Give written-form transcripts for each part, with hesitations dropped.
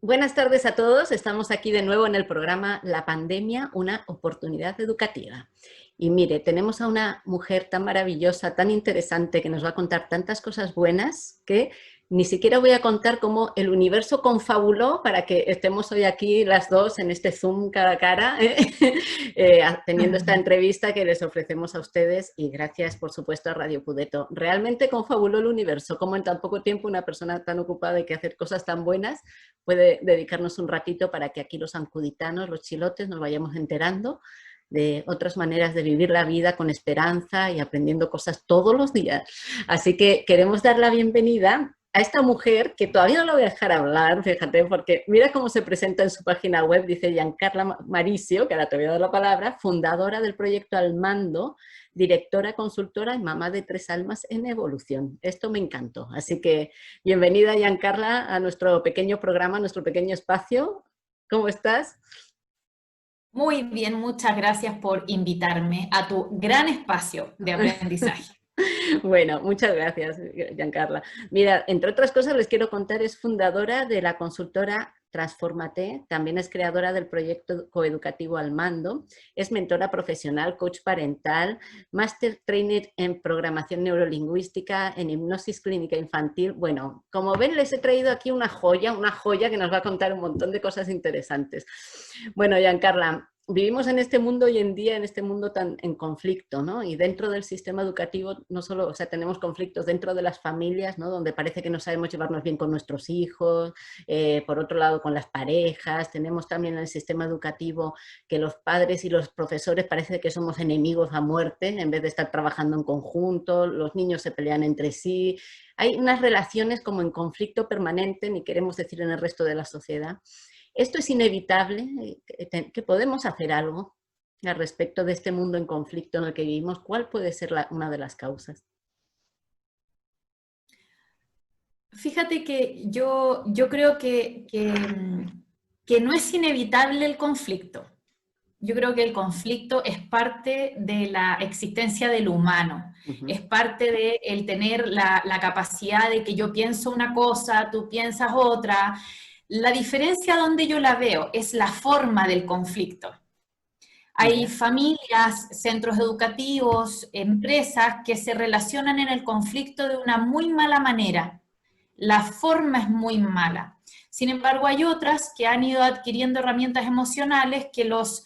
Buenas tardes a todos. Estamos aquí de nuevo en el programa La pandemia, una oportunidad educativa. Y mire, tenemos a una mujer tan maravillosa, tan interesante, que nos va a contar tantas cosas buenas que ni siquiera voy a contar cómo el universo confabuló para que estemos hoy aquí las dos en este Zoom cara a cara, teniendo esta entrevista que les ofrecemos a ustedes, y gracias, por supuesto, a Radio Pudeto. Realmente confabuló el universo, como en tan poco tiempo una persona tan ocupada y que hacer cosas tan buenas puede dedicarnos un ratito para que aquí los ancuditanos, los chilotes, nos vayamos enterando de otras maneras de vivir la vida con esperanza y aprendiendo cosas todos los días. Así que queremos dar la bienvenida a esta mujer, que todavía no la voy a dejar hablar, fíjate, porque mira cómo se presenta en su página web. Dice Giancarla Maricio, que ahora te voy a dar la palabra, fundadora del proyecto Al Mando, directora, consultora y mamá de 3 almas en evolución. Esto me encantó. Así que bienvenida, Giancarla, a nuestro pequeño programa, a nuestro pequeño espacio. ¿Cómo estás? Muy bien, muchas gracias por invitarme a tu gran espacio de aprendizaje. Bueno, muchas gracias, Giancarla. Mira, entre otras cosas les quiero contar, es fundadora de la consultora Transfórmate, también es creadora del proyecto coeducativo Al Mando, es mentora profesional, coach parental, máster trainer en programación neurolingüística, en hipnosis clínica infantil. Bueno, como ven, les he traído aquí una joya que nos va a contar un montón de cosas interesantes. Bueno, Giancarla, vivimos en este mundo hoy en día, en este mundo tan en conflicto, ¿no? Y dentro del sistema educativo no solo, o sea, tenemos conflictos dentro de las familias, ¿no? Donde parece que no sabemos llevarnos bien con nuestros hijos, por otro lado con las parejas, tenemos también en el sistema educativo que los padres y los profesores parece que somos enemigos a muerte en vez de estar trabajando en conjunto, los niños se pelean entre sí, hay unas relaciones como en conflicto permanente, ni queremos decir en el resto de la sociedad. Esto es inevitable, que podemos hacer algo al respecto de este mundo en conflicto en el que vivimos. ¿Cuál puede ser una de las causas? Fíjate que yo creo que no es inevitable el conflicto. Yo creo que el conflicto es parte de la existencia del humano, es parte de el tener la capacidad de que yo pienso una cosa, tú piensas otra. La diferencia donde yo la veo es la forma del conflicto. Hay familias, centros educativos, empresas que se relacionan en el conflicto de una muy mala manera. La forma es muy mala. Sin embargo, hay otras que han ido adquiriendo herramientas emocionales que los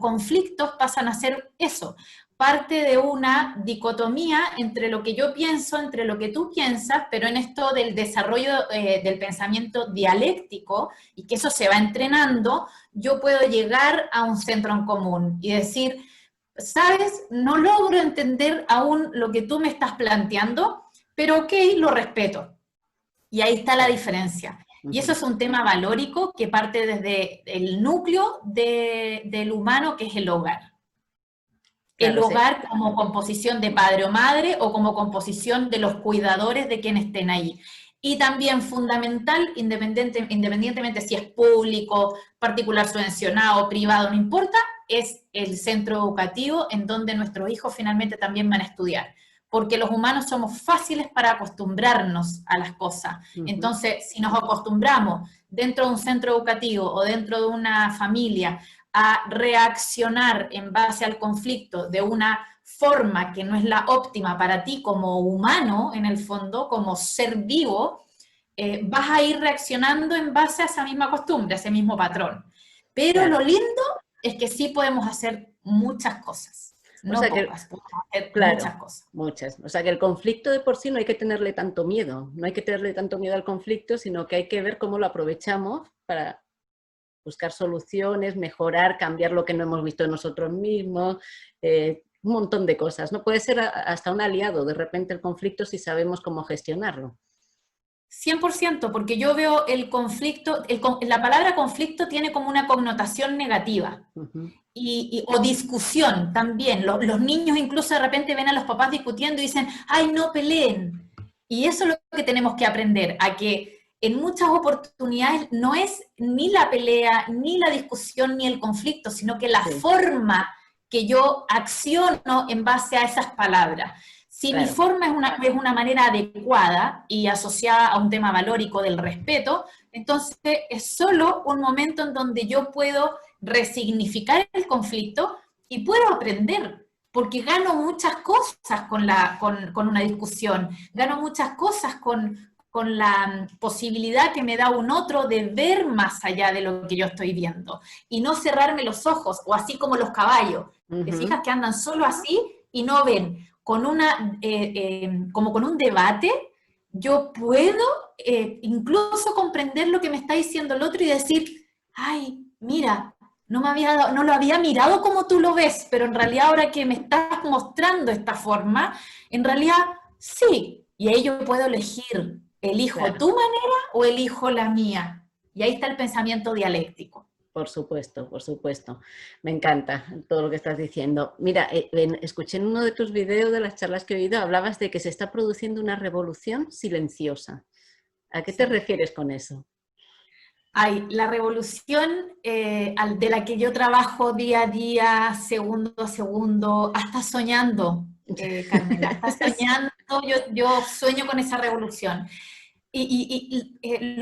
conflictos pasan a ser eso, parte de una dicotomía entre lo que yo pienso, entre lo que tú piensas, pero en esto del desarrollo del pensamiento dialéctico, y que eso se va entrenando, yo puedo llegar a un centro en común y decir, ¿sabes? No logro entender aún lo que tú me estás planteando, pero ok, lo respeto. Y ahí está la diferencia. Y eso es un tema valórico que parte desde el núcleo del humano, que es el hogar. Claro, el hogar como composición de padre o madre o como composición de los cuidadores de quienes estén ahí. Y también fundamental, independientemente si es público, particular subvencionado, privado, no importa, es el centro educativo en donde nuestros hijos finalmente también van a estudiar. Porque los humanos somos fáciles para acostumbrarnos a las cosas. Entonces, si nos acostumbramos dentro de un centro educativo o dentro de una familia a reaccionar en base al conflicto de una forma que no es la óptima para ti como humano, en el fondo, como ser vivo, vas a ir reaccionando en base a esa misma costumbre, a ese mismo patrón. Pero lo lindo es que sí podemos hacer muchas cosas. No pocas, podemos hacer muchas cosas. Muchas. O sea que el conflicto de por sí no hay que tenerle tanto miedo. No hay que tenerle tanto miedo al conflicto, sino que hay que ver cómo lo aprovechamos para buscar soluciones, mejorar, cambiar lo que no hemos visto en nosotros mismos, un montón de cosas. No puede ser hasta un aliado de repente el conflicto si sabemos cómo gestionarlo. 100%, porque yo veo el conflicto, la palabra conflicto tiene como una connotación negativa. O discusión también. Los niños incluso de repente ven a los papás discutiendo y dicen, ¡ay, no peleen! Y eso es lo que tenemos que aprender, a que en muchas oportunidades no es ni la pelea, ni la discusión, ni el conflicto, sino que la forma que yo acciono en base a esas palabras. Si mi claro, forma es una manera adecuada y asociada a un tema valórico del respeto, entonces es solo un momento en donde yo puedo resignificar el conflicto y puedo aprender, porque gano muchas cosas con una discusión, gano muchas cosas con la posibilidad que me da un otro de ver más allá de lo que yo estoy viendo y no cerrarme los ojos, o así como los caballos. ¿Te fijas que andan solo así y no ven? Como con un debate, yo puedo incluso comprender lo que me está diciendo el otro y decir, ay, mira, no lo había mirado como tú lo ves, pero en realidad ahora que me estás mostrando esta forma, en realidad sí, y ahí yo puedo elegir, ¿elijo claro. tu manera o elijo la mía? Y ahí está el pensamiento dialéctico. Por supuesto, por supuesto. Me encanta todo lo que estás diciendo. Mira, escuché en uno de tus videos de las charlas que he oído, hablabas de que se está produciendo una revolución silenciosa. ¿A qué te Sí. refieres con eso? Ay, la revolución de la que yo trabajo día a día, segundo a segundo, hasta soñando, Carmela, hasta soñando, yo sueño con esa revolución.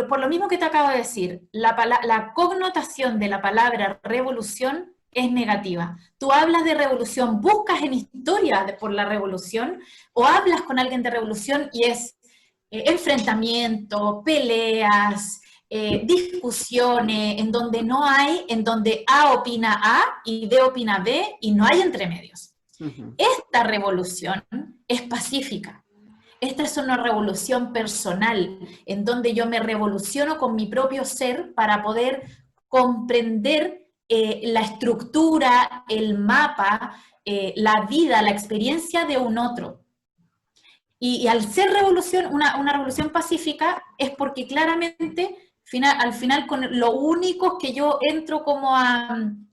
Por lo mismo que te acabo de decir, la connotación de la palabra revolución es negativa. Tú hablas de revolución, buscas en historia por la revolución, o hablas con alguien de revolución y es enfrentamiento, peleas, discusiones, en donde A opina A y B opina B y no hay entremedios. Esta revolución es pacífica. Esta es una revolución personal, en donde yo me revoluciono con mi propio ser para poder comprender la estructura, el mapa, la vida, la experiencia de un otro. Y al ser una revolución pacífica, es porque claramente, al final, con lo único que yo entro como en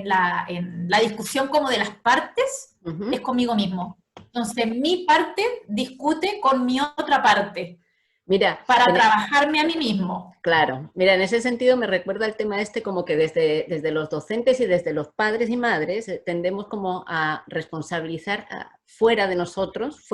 la discusión como de las partes, es conmigo mismo. Entonces, mi parte discute con mi otra parte Mira, para trabajarme a mí mismo. claro, mira, en ese sentido me recuerda el tema este como que desde los docentes y desde los padres y madres tendemos como a responsabilizar fuera de nosotros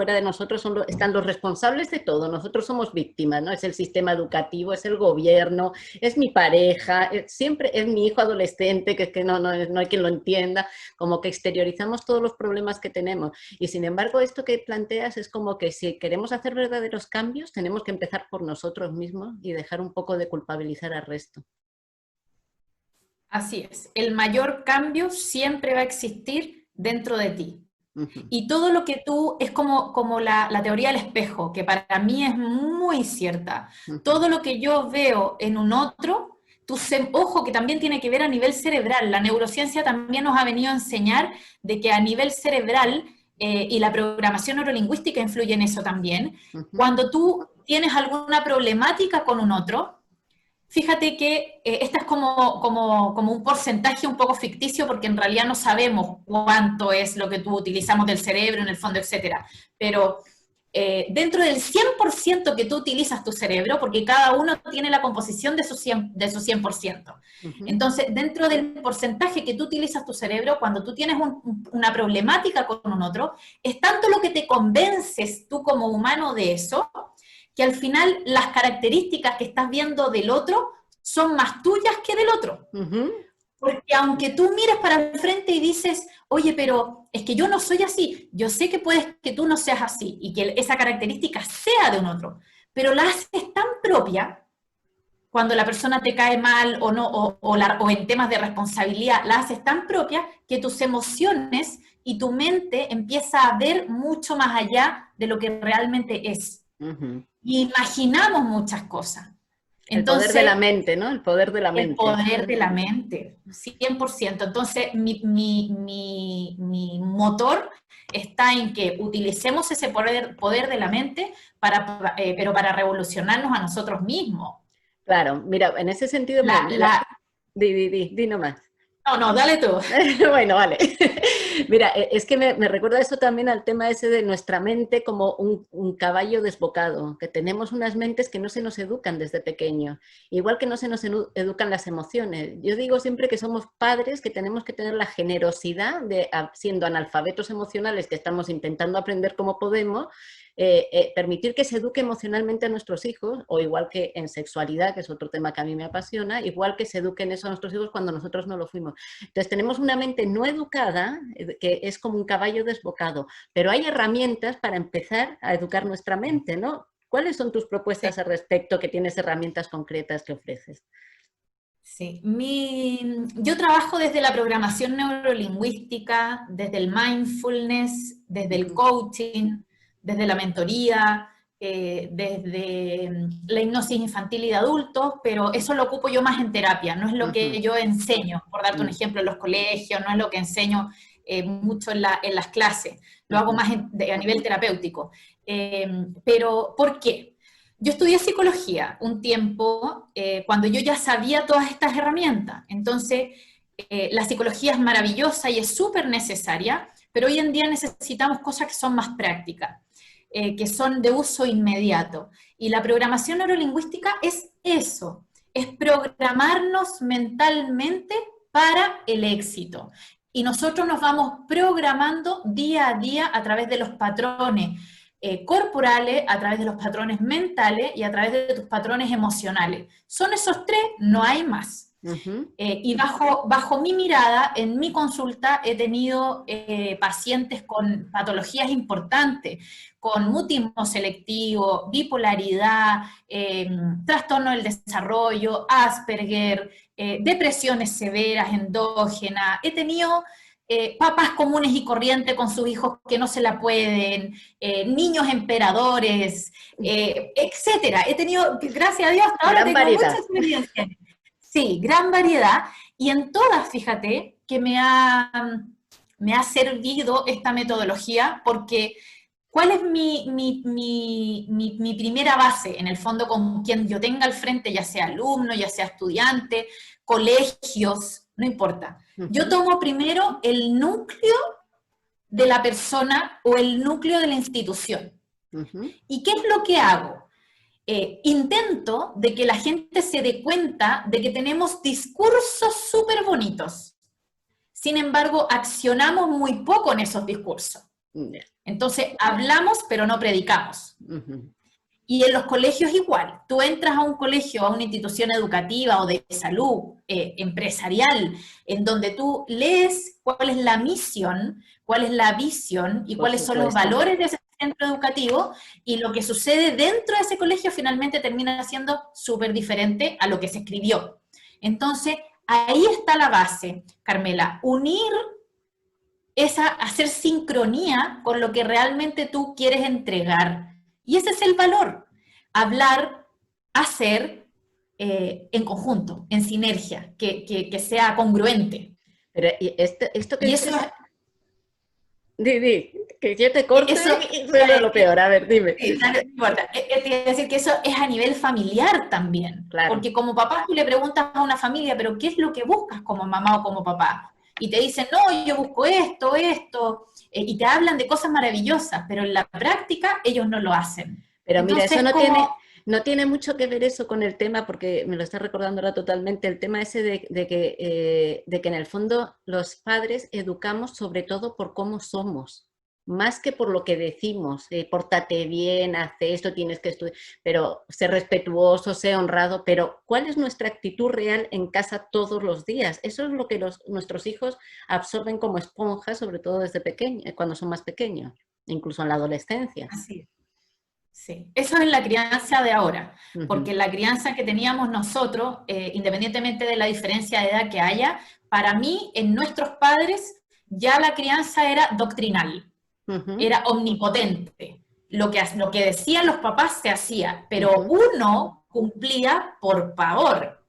están los responsables de todo, nosotros somos víctimas, ¿no? Es el sistema educativo, es el gobierno, es mi pareja, siempre es mi hijo adolescente, que es que no hay quien lo entienda, como que exteriorizamos todos los problemas que tenemos. Y sin embargo, esto que planteas es como que si queremos hacer verdaderos cambios, tenemos que empezar por nosotros mismos y dejar un poco de culpabilizar al resto. Así es, el mayor cambio siempre va a existir dentro de ti. Y todo lo que tú, es como la teoría del espejo, que para mí es muy cierta. Todo lo que yo veo en un otro, ojo, que también tiene que ver a nivel cerebral. La neurociencia también nos ha venido a enseñar de que a nivel cerebral, y la programación neurolingüística influye en eso también, cuando tú tienes alguna problemática con un otro, fíjate que esta es como un porcentaje un poco ficticio, porque en realidad no sabemos cuánto es lo que tú utilizamos del cerebro en el fondo, etcétera. Pero dentro del 100% que tú utilizas tu cerebro, porque cada uno tiene la composición de su 100%. Entonces, dentro del porcentaje que tú utilizas tu cerebro, cuando tú tienes una problemática con un otro, es tanto lo que te convences tú como humano de eso, que al final las características que estás viendo del otro son más tuyas que del otro. Porque aunque tú mires para el frente y dices, oye, pero es que yo no soy así, yo sé que puedes que tú no seas así y que esa característica sea de un otro, pero la haces tan propia cuando la persona te cae mal o no, o en temas de responsabilidad, la haces tan propia que tus emociones y tu mente empieza a ver mucho más allá de lo que realmente es. Y imaginamos muchas cosas. Entonces, el poder de la mente, ¿no? El poder de la mente. El poder de la mente, 100%. Entonces, mi motor está en que utilicemos ese poder de la mente, pero para revolucionarnos a nosotros mismos. Claro, mira, en ese sentido, di nomás. No, no, dale tú. Bueno, vale. Mira, es que me recuerda esto también al tema ese de nuestra mente como un caballo desbocado, que tenemos unas mentes que no se nos educan desde pequeño, igual que no se nos educan las emociones. Yo digo siempre que somos padres que tenemos que tener la generosidad de, siendo analfabetos emocionales, que estamos intentando aprender como podemos, permitir que se eduque emocionalmente a nuestros hijos, o igual que en sexualidad, que es otro tema que a mí me apasiona, igual que se eduquen eso a nuestros hijos cuando nosotros no lo fuimos. Entonces tenemos una mente no educada, que es como un caballo desbocado, pero hay herramientas para empezar a educar nuestra mente, ¿no? ¿Cuáles son tus propuestas Sí. al respecto, que tienes herramientas concretas que ofreces? Sí, yo trabajo desde la programación neurolingüística, desde el mindfulness, desde el coaching, desde la mentoría, desde la hipnosis infantil y de adultos, pero eso lo ocupo yo más en terapia, no es lo que yo enseño, por darte un ejemplo, en los colegios, no es lo que enseño mucho en las clases, lo hago más a nivel terapéutico. Pero, ¿por qué? Yo estudié psicología un tiempo cuando yo ya sabía todas estas herramientas. Entonces, la psicología es maravillosa y es súper necesaria, pero hoy en día necesitamos cosas que son más prácticas, que son de uso inmediato. Y la programación neurolingüística es eso, es programarnos mentalmente para el éxito. Y nosotros nos vamos programando día a día a través de los patrones corporales, a través de los patrones mentales y a través de tus patrones emocionales. Son esos tres, no hay más. Y bajo mi mirada, en mi consulta, he tenido pacientes con patologías importantes, con mutismo selectivo, bipolaridad, trastorno del desarrollo, Asperger, depresiones severas, endógenas. He tenido papás comunes y corrientes con sus hijos que no se la pueden, niños emperadores, etcétera. He tenido, gracias a Dios, hasta ahora Gran tengo mucha variedad. experiencia. Sí, gran variedad. Y en todas, fíjate, que me ha servido esta metodología porque ¿cuál es mi primera base? En el fondo, con quien yo tenga al frente, ya sea alumno, ya sea estudiante, colegios, no importa. Yo tomo primero el núcleo de la persona o el núcleo de la institución. ¿Y qué es lo que hago? Intento de que la gente se dé cuenta de que tenemos discursos súper bonitos. Sin embargo, accionamos muy poco en esos discursos. Entonces, hablamos pero no predicamos. Y en los colegios igual. Tú entras a un colegio, a una institución educativa o de salud empresarial, en donde tú lees cuál es la misión, cuál es la visión y cuáles son los valores de ese centro educativo, y lo que sucede dentro de ese colegio finalmente termina siendo súper diferente a lo que se escribió. Entonces, ahí está la base, Carmela, unir hacer sincronía con lo que realmente tú quieres entregar. Y ese es el valor, hablar, hacer en conjunto, en sinergia, que sea congruente. Pero esto que Y dices... eso, que yo te corto eso y suena lo peor. A ver, dime. sí, no importa. Quiero decir que eso es a nivel familiar también. Claro. Porque como papá tú le preguntas a una familia, pero ¿qué es lo que buscas como mamá o como papá? Y te dicen, no, yo busco esto, y te hablan de cosas maravillosas, pero en la práctica ellos no lo hacen. Pero mira, Entonces, eso como... no tiene mucho que ver eso con el tema, porque me lo está recordando ahora totalmente, el tema ese de que en el fondo los padres educamos sobre todo por cómo somos, más que por lo que decimos, pórtate bien, hace esto, tienes que estudiar, pero sé respetuoso, sé honrado, pero ¿cuál es nuestra actitud real en casa todos los días? Eso es lo que nuestros hijos absorben como esponjas, sobre todo desde pequeños, cuando son más pequeños, incluso en la adolescencia. Así es. Sí, eso es la crianza de ahora, porque la crianza que teníamos nosotros, independientemente de la diferencia de edad que haya, para mí, en nuestros padres, ya la crianza era doctrinal, era omnipotente. Lo que decían los papás se hacía, pero uno cumplía por pavor.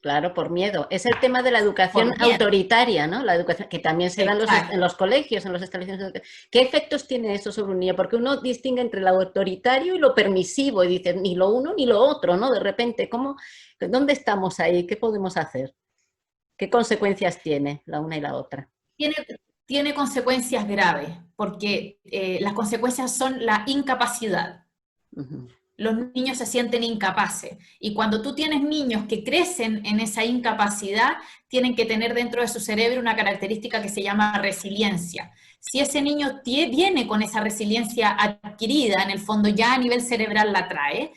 Claro, por miedo. Es el tema de la educación autoritaria, ¿no? La educación que también se da en los colegios, en los establecimientos educativos. ¿Qué efectos tiene eso sobre un niño? Porque uno distingue entre lo autoritario y lo permisivo y dice ni lo uno ni lo otro, ¿no? De repente, ¿dónde estamos ahí? ¿Qué podemos hacer? ¿Qué consecuencias tiene la una y la otra? Tiene, tiene consecuencias graves, porque las consecuencias son la incapacidad. Ujú. Los niños se sienten incapaces. Y cuando tú tienes niños que crecen en esa incapacidad, tienen que tener dentro de su cerebro una característica que se llama resiliencia. Si ese niño viene con esa resiliencia adquirida, en el fondo ya a nivel cerebral la trae,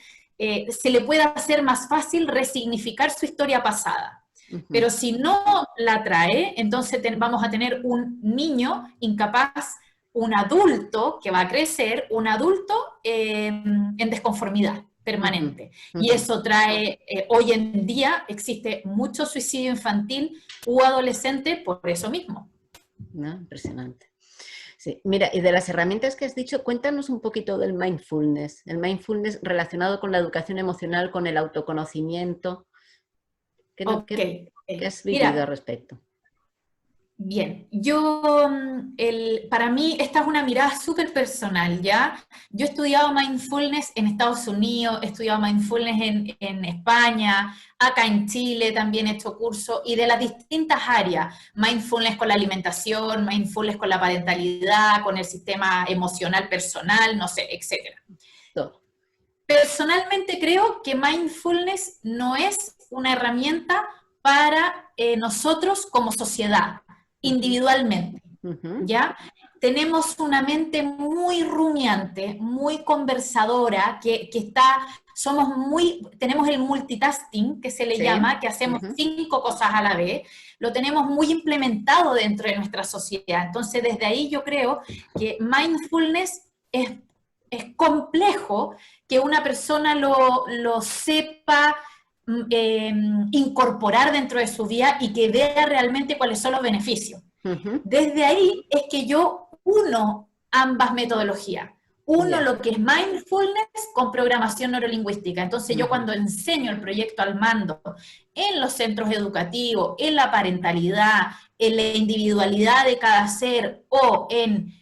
se le puede hacer más fácil resignificar su historia pasada. Ujú. Pero si no la trae, entonces vamos a tener un niño incapaz, un adulto que va a crecer, un adulto en desconformidad Ujú. permanente. Y Ujú. eso trae, hoy en día existe mucho suicidio infantil u adolescente por eso mismo. ¿No? Impresionante. Sí. Mira, y de las herramientas que has dicho, cuéntanos un poquito del mindfulness. El mindfulness relacionado con la educación emocional, con el autoconocimiento. ¿Qué, Ok. qué has vivido al Mira, respecto? bien, yo, para mí esta es una mirada súper personal, ¿ya? Yo he estudiado mindfulness en Estados Unidos, he estudiado mindfulness en España, acá en Chile también he hecho cursos, y de las distintas áreas, mindfulness con la alimentación, mindfulness con la parentalidad, con el sistema emocional personal, no sé, etcétera. Todo. Personalmente creo que mindfulness no es una herramienta para nosotros como sociedad, Ujú. individualmente, Ujú. ¿ya? Tenemos una mente muy rumiante, muy conversadora, que está, tenemos el multitasking, que se le Sí. llama, que hacemos Ujú. 5 cosas a la vez, lo tenemos muy implementado dentro de nuestra sociedad. Entonces, desde ahí yo creo que mindfulness es complejo que una persona lo sepa incorporar dentro de su vida y que vea realmente cuáles son los beneficios. Ujú. Desde ahí es que yo uno ambas metodologías. Uno Ya. lo que es mindfulness con programación neurolingüística. Entonces yo Ujú. cuando enseño el proyecto al mando en los centros educativos, en la parentalidad, en la individualidad de cada ser o en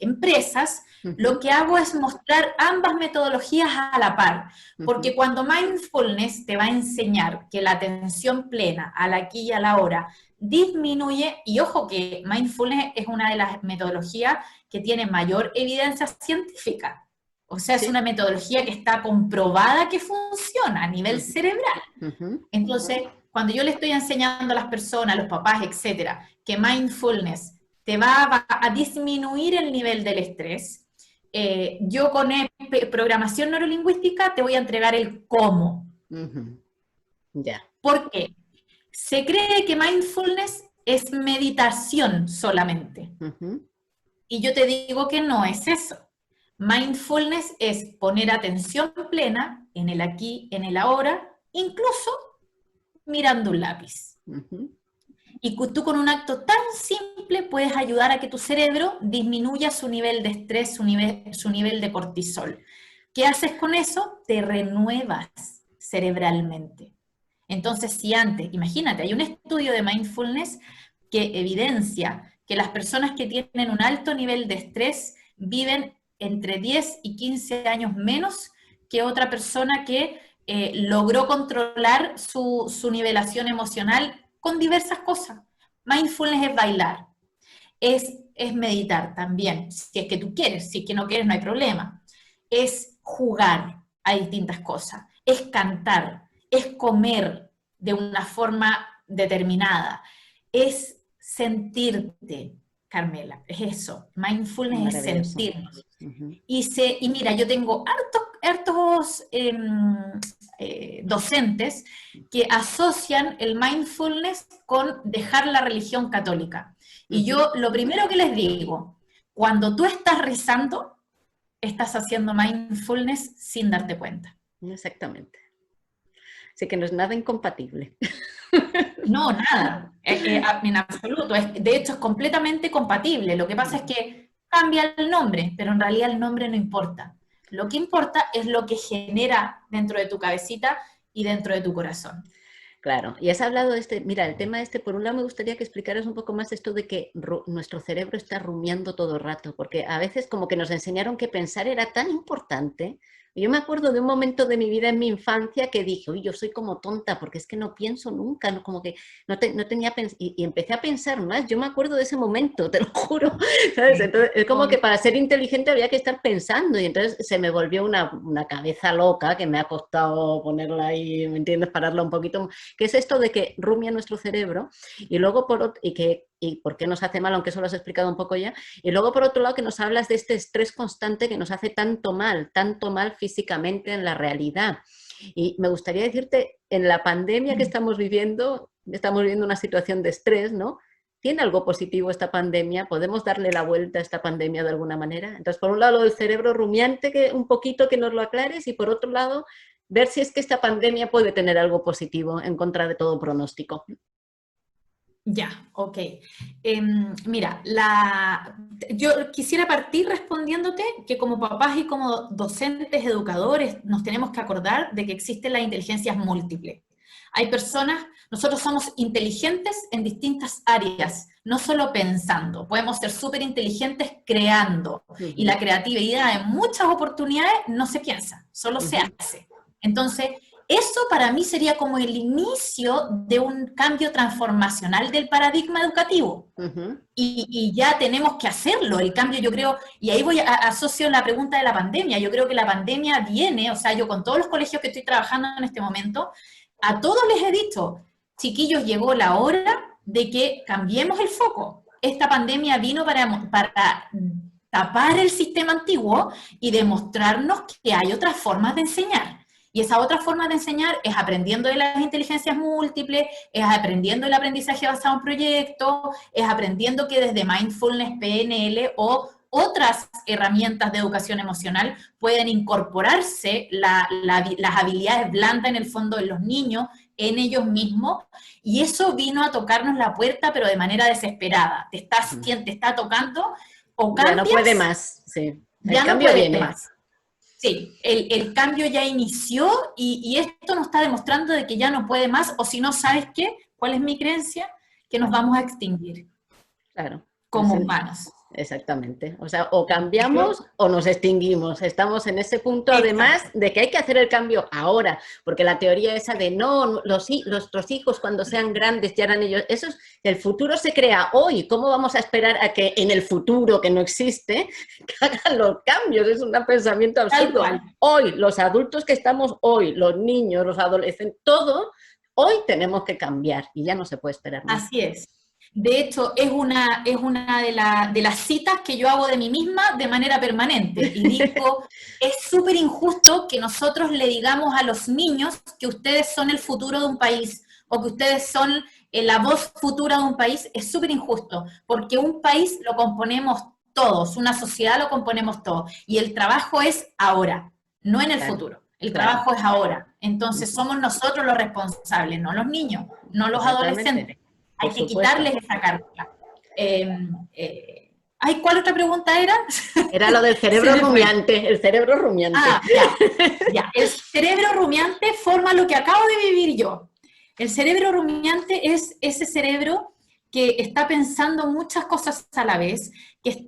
empresas, lo Ujú. que hago es mostrar ambas metodologías a la par, Ujú. porque cuando mindfulness te va a enseñar que la atención plena al aquí y a la hora disminuye, y ojo que mindfulness es una de las metodologías que tiene mayor evidencia científica, o sea, es Sí. una metodología que está comprobada que funciona a nivel Ujú. cerebral. Ujú. Entonces, cuando yo le estoy enseñando a las personas, a los papás, etcétera, que mindfulness te va a disminuir el nivel del estrés, yo con programación neurolingüística te voy a entregar el cómo. Ujú. Ya. ¿Por qué? Se cree que mindfulness es meditación solamente. Ujú. Y yo te digo que no es eso. Mindfulness es poner atención plena en el aquí, en el ahora, incluso mirando un lápiz. Ujú. Y tú con un acto tan simple puedes ayudar a que tu cerebro disminuya su nivel de estrés, su nivel de cortisol. ¿Qué haces con eso? Te renuevas cerebralmente. Entonces, si antes, imagínate, hay un estudio de mindfulness que evidencia que las personas que tienen un alto nivel de estrés viven entre 10 y 15 años menos que otra persona que logró controlar su nivelación emocional con diversas cosas. Mindfulness es bailar, es meditar también, si es que tú quieres, si es que no quieres no hay problema. Es jugar a distintas cosas, es cantar, es comer de una forma determinada, es sentirte, Carmela, es eso. Mindfulness es Maravilloso. sentirnos. Ujú. Y mira, yo tengo hartos docentes que asocian el mindfulness con dejar la religión católica. Y Ujú. yo lo primero que les digo, cuando tú estás rezando, estás haciendo mindfulness sin darte cuenta. Exactamente. Así que no es nada incompatible. No, nada, en absoluto. De hecho, es completamente compatible. Lo que pasa es Ujú. que cambia el nombre, pero en realidad el nombre no importa. Lo que importa es lo que genera dentro de tu cabecita y dentro de tu corazón. Claro, y has hablado de este, mira, el tema este, por un lado me gustaría que explicaras un poco más esto de que nuestro cerebro está rumiando todo el rato, porque a veces como que nos enseñaron que pensar era tan importante, Yo me acuerdo de un momento de mi vida en mi infancia que dije, uy, yo soy como tonta porque es que no pienso nunca, ¿no? Como que no tenía y empecé a pensar más. Yo me acuerdo de ese momento, te lo juro, ¿sabes? Entonces, es como que para ser inteligente había que estar pensando y entonces se me volvió una cabeza loca que me ha costado ponerla ahí, ¿me entiendes? Pararla un poquito, que es esto de que rumia nuestro cerebro y luego y por qué nos hace mal, aunque eso lo has explicado un poco ya, y luego, por otro lado, que nos hablas de este estrés constante que nos hace tanto mal físicamente en la realidad. Y me gustaría decirte, en la pandemia que estamos viviendo una situación de estrés, ¿no? ¿Tiene algo positivo esta pandemia? ¿Podemos darle la vuelta a esta pandemia de alguna manera? Entonces, por un lado, el cerebro rumiante, que un poquito que nos lo aclares, y por otro lado, ver si es que esta pandemia puede tener algo positivo en contra de todo pronóstico. Ya, ok. Mira, yo quisiera partir respondiéndote que como papás y como docentes, educadores, nos tenemos que acordar de que existen las inteligencias múltiples. Hay personas, nosotros somos inteligentes en distintas áreas, no solo pensando, podemos ser súper inteligentes creando, y la creatividad en muchas oportunidades no se piensa, solo se hace. Entonces, eso para mí sería como el inicio de un cambio transformacional del paradigma educativo. Y ya tenemos que hacerlo, el cambio yo creo, y ahí asocio la pregunta de la pandemia, yo creo que la pandemia viene, o sea, yo con todos los colegios que estoy trabajando en este momento, a todos les he dicho, chiquillos, llegó la hora de que cambiemos el foco. Esta pandemia vino para tapar el sistema antiguo y demostrarnos que hay otras formas de enseñar. Y esa otra forma de enseñar es aprendiendo de las inteligencias múltiples, es aprendiendo el aprendizaje basado en proyectos, es aprendiendo que desde mindfulness, PNL o otras herramientas de educación emocional pueden incorporarse las habilidades blandas en el fondo de los niños, en ellos mismos, y eso vino a tocarnos la puerta, pero de manera desesperada. Te está tocando o cambias... Ya no puede más, sí. Ya no puede más. Sí, el cambio ya inició y esto nos está demostrando de que ya no puede más, o si no, ¿sabes qué? ¿Cuál es mi creencia? Que nos vamos a extinguir. Claro. Como humanos. Exactamente. O sea, o cambiamos o nos extinguimos. Estamos en ese punto, además, de que hay que hacer el cambio ahora, porque la teoría esa de no, nuestros hijos cuando sean grandes ya harán ellos, eso es, el futuro se crea hoy. ¿Cómo vamos a esperar a que en el futuro que no existe, que hagan los cambios? Es un pensamiento absurdo. Hoy, los adultos que estamos hoy, los niños, los adolescentes, todo, hoy tenemos que cambiar y ya no se puede esperar más. Así es. De hecho, es una de las citas que yo hago de mí misma de manera permanente. Y digo, es súper injusto que nosotros le digamos a los niños que ustedes son el futuro de un país o que ustedes son la voz futura de un país. Es súper injusto, porque un país lo componemos todos, una sociedad lo componemos todos. Y el trabajo es ahora, no en el futuro. El trabajo es ahora. Entonces somos nosotros los responsables, no los niños, no los adolescentes. Hay que quitarles esa carga. ¿Cuál otra pregunta era? Era lo del cerebro rumiante, el cerebro rumiante. Ya. El cerebro rumiante forma lo que acabo de vivir yo. El cerebro rumiante es ese cerebro que está pensando muchas cosas a la vez, que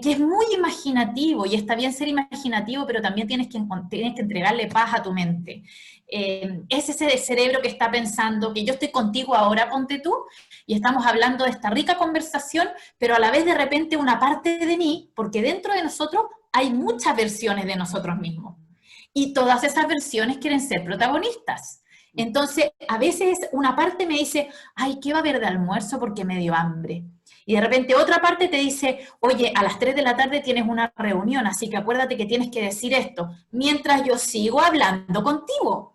es muy imaginativo, y está bien ser imaginativo, pero también tienes que entregarle paz a tu mente. Es ese cerebro que está pensando que yo estoy contigo ahora, ponte tú, y estamos hablando de esta rica conversación, pero a la vez de repente una parte de mí, porque dentro de nosotros hay muchas versiones de nosotros mismos, y todas esas versiones quieren ser protagonistas. Entonces, a veces una parte me dice, ay, ¿qué va a haber de almuerzo? Porque me dio hambre. Y de repente otra parte te dice, oye, a las 3 de la tarde tienes una reunión, así que acuérdate que tienes que decir esto, mientras yo sigo hablando contigo.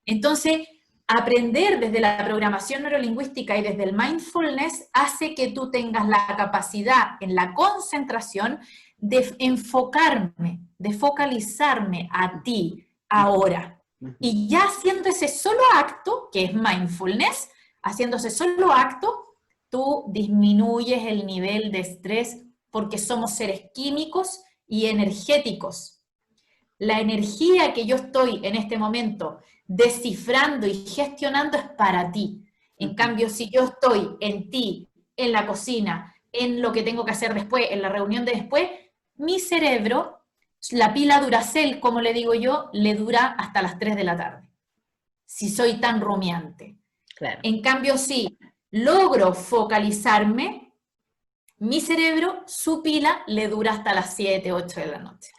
Entonces, aprender desde la programación neurolingüística y desde el mindfulness hace que tú tengas la capacidad en la concentración de enfocarme, de focalizarme a ti ahora. Y ya haciendo ese solo acto, que es mindfulness, haciendo ese solo acto, tú disminuyes el nivel de estrés porque somos seres químicos y energéticos. La energía que yo estoy en este momento descifrando y gestionando es para ti. En cambio, si yo estoy en ti, en la cocina, en lo que tengo que hacer después, en la reunión de después, mi cerebro La pila Duracell, como le digo yo, le dura hasta las 3 de la tarde, si soy tan rumiante. Claro. En cambio, si logro focalizarme, mi cerebro, su pila, le dura hasta las 7, 8 de la noche.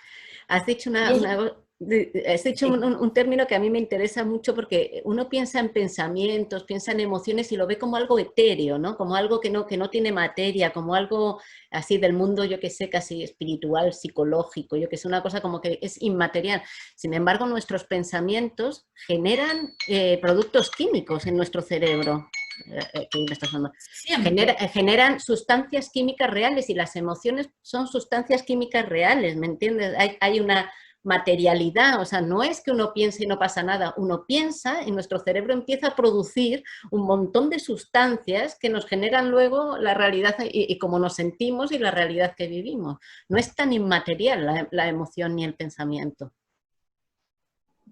Has dicho, has dicho Sí. un término que a mí me interesa mucho, porque uno piensa en pensamientos, piensa en emociones y lo ve como algo etéreo, ¿no? Como algo que no tiene materia, como algo así del mundo, yo que sé, casi espiritual, psicológico, yo que sé, una cosa como que es inmaterial. Sin embargo, nuestros pensamientos generan productos químicos en nuestro cerebro. Que me está sonando. Siempre. Generan sustancias químicas reales, y las emociones son sustancias químicas reales, ¿me entiendes? Hay una materialidad, o sea, no es que uno piense y no pasa nada, uno piensa y nuestro cerebro empieza a producir un montón de sustancias que nos generan luego la realidad y cómo nos sentimos y la realidad que vivimos. No es tan inmaterial la emoción ni el pensamiento.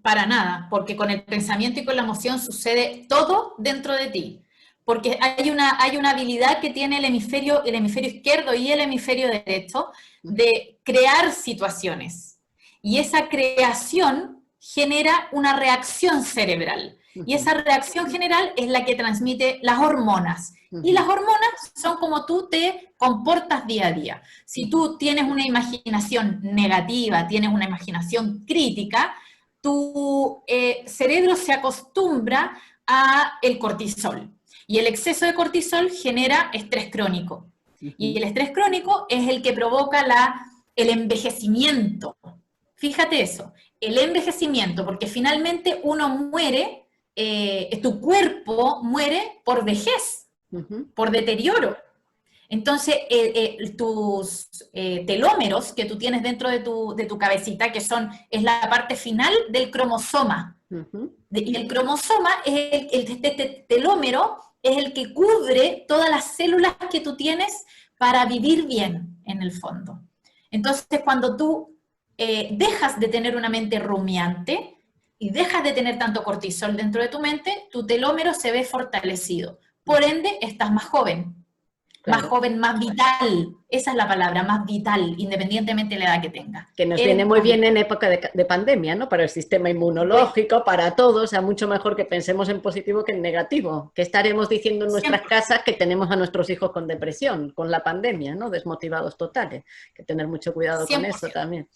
Para nada, porque con el pensamiento y con la emoción sucede todo dentro de ti. Porque hay una habilidad que tiene el hemisferio izquierdo y el hemisferio derecho de crear situaciones. Y esa creación genera una reacción cerebral. Y esa reacción general es la que transmite las hormonas. Y las hormonas son como tú te comportas día a día. Si tú tienes una imaginación negativa, tienes una imaginación crítica, tu cerebro se acostumbra a el cortisol. Y el exceso de cortisol genera estrés crónico. Y el estrés crónico es el que provoca el envejecimiento. Fíjate eso, el envejecimiento, porque finalmente uno muere, tu cuerpo muere por vejez, por deterioro. Entonces, tus telómeros que tú tienes dentro de tu cabecita, es la parte final del cromosoma. Y el cromosoma, este telómero, es el que cubre todas las células que tú tienes para vivir bien, en el fondo. Entonces, cuando tú dejas de tener una mente rumiante y dejas de tener tanto cortisol dentro de tu mente, tu telómero se ve fortalecido. Por ende, estás más joven. Claro. Más joven, más vital. Esa es la palabra, más vital, independientemente de la edad que tenga. Que nos viene muy bien en época de pandemia, ¿no? Para el sistema inmunológico, para todos, o sea, mucho mejor que pensemos en positivo que en negativo. ¿Qué estaremos diciendo en nuestras casas que tenemos a nuestros hijos con depresión, con la pandemia, ¿no? Desmotivados totales. Hay que tener mucho cuidado 100%. Con eso también.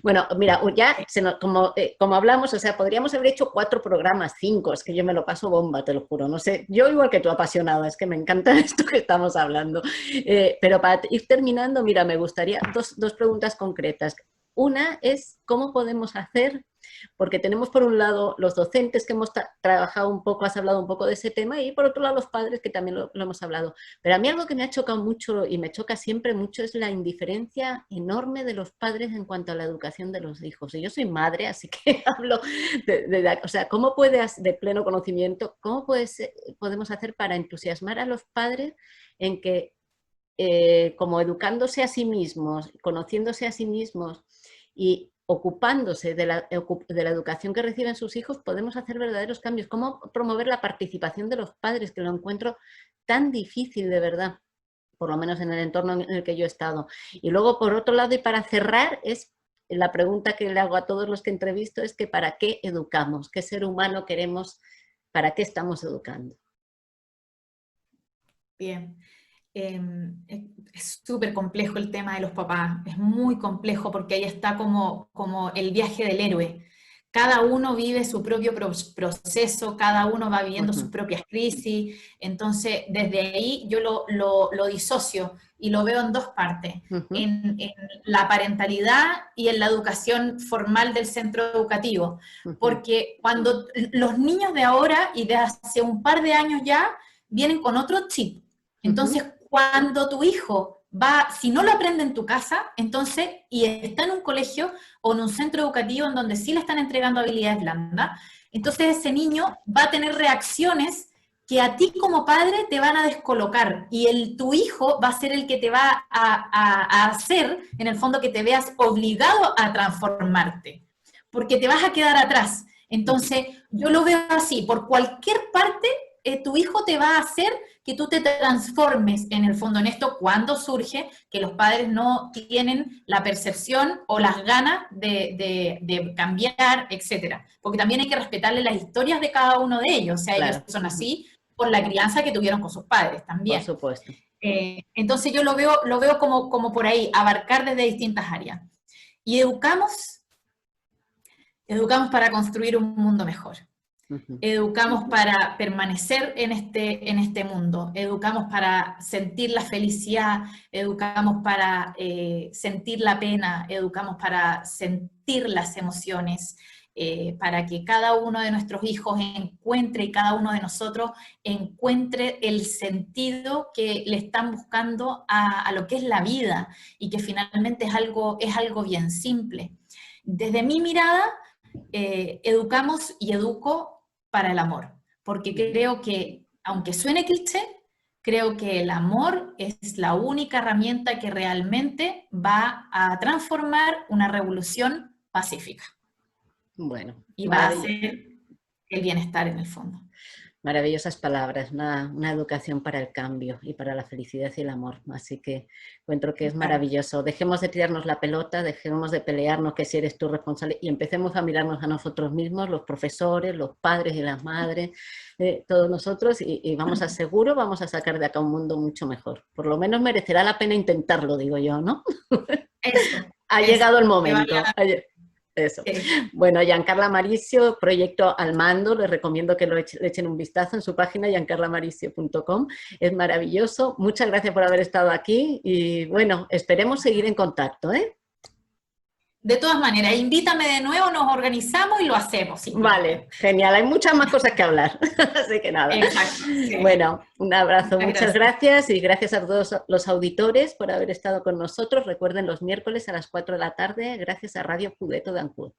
Bueno, mira, ya como hablamos, o sea, podríamos haber hecho 4 programas, 5, es que yo me lo paso bomba, te lo juro. No sé, yo igual que tú, apasionada, es que me encanta esto que estamos hablando. Pero para ir terminando, mira, me gustaría dos preguntas concretas. Una es, ¿cómo podemos hacer? Porque tenemos por un lado los docentes que hemos trabajado un poco, has hablado un poco de ese tema, y por otro lado los padres que también lo hemos hablado. Pero a mí algo que me ha chocado mucho y me choca siempre mucho es la indiferencia enorme de los padres en cuanto a la educación de los hijos. Y yo soy madre, así que hablo o sea, ¿cómo puedes, de pleno conocimiento, cómo podemos hacer para entusiasmar a los padres en que como educándose a sí mismos, conociéndose a sí mismos y ocupándose de la educación que reciben sus hijos, podemos hacer verdaderos cambios? ¿Cómo promover la participación de los padres, que lo encuentro tan difícil de verdad, por lo menos en el entorno en el que yo he estado? Y luego, por otro lado, y para cerrar, es la pregunta que le hago a todos los que entrevisto, es que ¿para qué educamos? ¿Qué ser humano queremos? ¿Para qué estamos educando? Bien. Es súper complejo el tema de los papás, es muy complejo porque ahí está como el viaje del héroe. Cada uno vive su propio proceso, cada uno va viviendo sus propias crisis, entonces desde ahí yo lo disocio y lo veo en 2 partes, en la parentalidad y en la educación formal del centro educativo, porque cuando los niños de ahora y de hace un par de años ya vienen con otro chip. Entonces, cuando tu hijo si no lo aprende en tu casa, entonces, y está en un colegio o en un centro educativo en donde sí le están entregando habilidades blandas, entonces ese niño va a tener reacciones que a ti como padre te van a descolocar, y tu hijo va a ser el que te va a hacer, en el fondo, que te veas obligado a transformarte, porque te vas a quedar atrás. Entonces, yo lo veo así, por cualquier parte, tu hijo te va a hacer que tú te transformes en el fondo en esto cuando surge que los padres no tienen la percepción o las ganas de cambiar, etcétera. Porque también hay que respetarle las historias de cada uno de ellos, o sea, ellos Claro, son así por la crianza que tuvieron con sus padres por también. supuesto. Entonces yo lo veo como por ahí, abarcar desde distintas áreas. Y educamos para construir un mundo mejor. Ujú. Educamos para permanecer en este mundo, educamos para sentir la felicidad, educamos para sentir la pena, educamos para sentir las emociones, para que cada uno de nuestros hijos encuentre y cada uno de nosotros encuentre el sentido que le están buscando a lo que es la vida y que finalmente es algo bien simple. Desde mi mirada, educamos y educo para el amor, porque creo que, aunque suene cliché, creo que el amor es la única herramienta que realmente va a transformar una revolución pacífica Bueno, y va a maravilloso. hacer el bienestar en el fondo. Maravillosas palabras, una educación para el cambio y para la felicidad y el amor. Así que encuentro que es maravilloso. Dejemos de tirarnos la pelota, dejemos de pelearnos que si eres tú responsable y empecemos a mirarnos a nosotros mismos, los profesores, los padres y las madres, todos nosotros y vamos a sacar de acá un mundo mucho mejor. Por lo menos merecerá la pena intentarlo, digo yo, ¿no? Eso, Ha eso, llegado el que momento. valga. Eso. Sí. Bueno, Giancarla Maricio, Proyecto al Mando, les recomiendo que le echen un vistazo en su página giancarlamaricio.com. Es maravilloso. Muchas gracias por haber estado aquí y bueno, esperemos seguir en contacto, ¿eh? De todas maneras, invítame de nuevo, nos organizamos y lo hacemos, Vale, invítame. genial. Hay muchas más cosas que hablar. Así que nada. Exacto, sí. Bueno, un abrazo, Muchas muchas gracias. gracias y gracias a todos los auditores por haber estado con nosotros. Recuerden los miércoles a las 4 de la tarde, gracias a Radio Pudeto de Ancud.